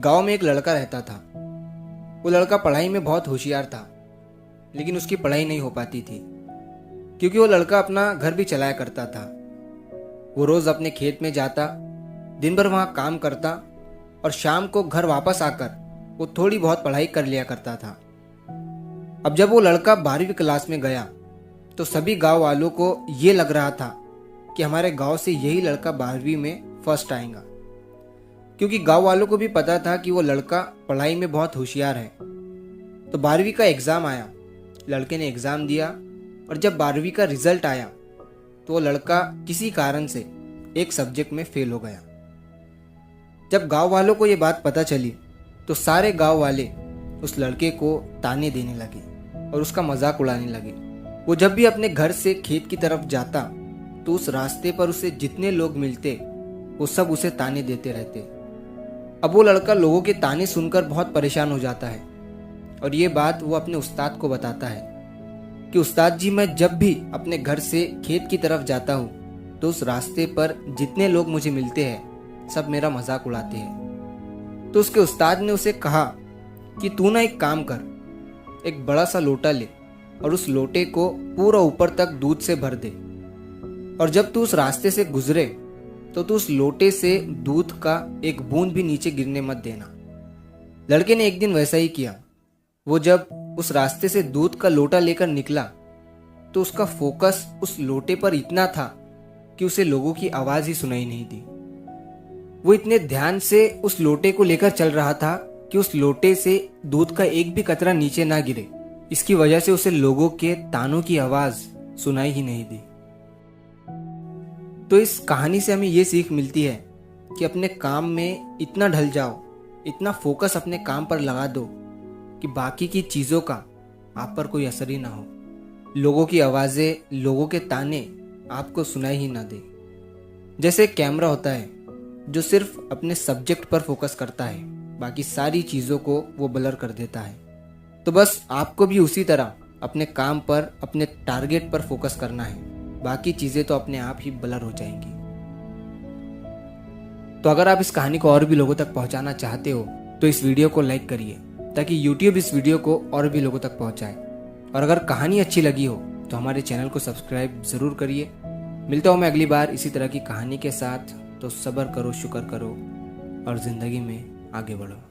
गांव में एक लड़का रहता था। वो लड़का पढ़ाई में बहुत होशियार था, लेकिन उसकी पढ़ाई नहीं हो पाती थी क्योंकि वो लड़का अपना घर भी चलाया करता था। वो रोज अपने खेत में जाता, दिन भर वहां काम करता और शाम को घर वापस आकर वो थोड़ी बहुत पढ़ाई कर लिया करता था। अब जब वो लड़का 12वीं क्लास में गया तो सभी गांव वालों को ये लग रहा था कि हमारे गांव से यही लड़का 12वीं में फर्स्ट आएगा, क्योंकि गांव वालों को भी पता था कि वो लड़का पढ़ाई में बहुत होशियार है। तो 12वीं का एग्ज़ाम आया, लड़के ने एग्ज़ाम दिया और जब 12वीं का रिजल्ट आया तो वो लड़का किसी कारण से एक सब्जेक्ट में फेल हो गया। जब गांव वालों को ये बात पता चली तो सारे गांव वाले उस लड़के को ताने देने लगे और उसका मजाक उड़ाने लगे। वो जब भी अपने घर से खेत की तरफ जाता तो उस रास्ते पर उसे जितने लोग मिलते वो सब उसे ताने देते रहते। अब वो लड़का लोगों के ताने सुनकर बहुत परेशान हो जाता है और ये बात वो अपने उस्ताद को बताता है कि उस्ताद जी, मैं जब भी अपने घर से खेत की तरफ जाता हूँ तो उस रास्ते पर जितने लोग मुझे मिलते हैं सब मेरा मजाक उड़ाते हैं। तो उसके उस्ताद ने उसे कहा कि तू ना एक काम कर, एक बड़ा सा लोटा ले और उस लोटे को पूरा ऊपर तक दूध से भर दे और जब तू उस रास्ते से गुजरे तो तू उस लोटे से दूध का एक बूंद भी नीचे गिरने मत देना। लड़के ने एक दिन वैसा ही किया। वो जब उस रास्ते से दूध का लोटा लेकर निकला तो उसका फोकस उस लोटे पर इतना था कि उसे लोगों की आवाज ही सुनाई नहीं दी। वो इतने ध्यान से उस लोटे को लेकर चल रहा था कि उस लोटे से दूध का एक भी कतरा नीचे ना गिरे। इसकी वजह से उसे लोगों के तानों की आवाज सुनाई ही नहीं दी। तो इस कहानी से हमें ये सीख मिलती है कि अपने काम में इतना ढल जाओ, इतना फोकस अपने काम पर लगा दो कि बाकी की चीज़ों का आप पर कोई असर ही ना हो। लोगों की आवाज़ें, लोगों के ताने आपको सुनाई ही ना दे। जैसे एक कैमरा होता है जो सिर्फ अपने सब्जेक्ट पर फोकस करता है, बाकी सारी चीज़ों को वो ब्लर कर देता है। तो बस आपको भी उसी तरह अपने काम पर, अपने टारगेट पर फोकस करना है, बाकी चीज़ें तो अपने आप ही ब्लर हो जाएंगी। तो अगर आप इस कहानी को और भी लोगों तक पहुंचाना चाहते हो तो इस वीडियो को लाइक करिए ताकि YouTube इस वीडियो को और भी लोगों तक पहुंचाए। और अगर कहानी अच्छी लगी हो तो हमारे चैनल को सब्सक्राइब ज़रूर करिए। मिलता हूँ मैं अगली बार इसी तरह की कहानी के साथ। तो सब्र करो, शुक्र करो और ज़िंदगी में आगे बढ़ो।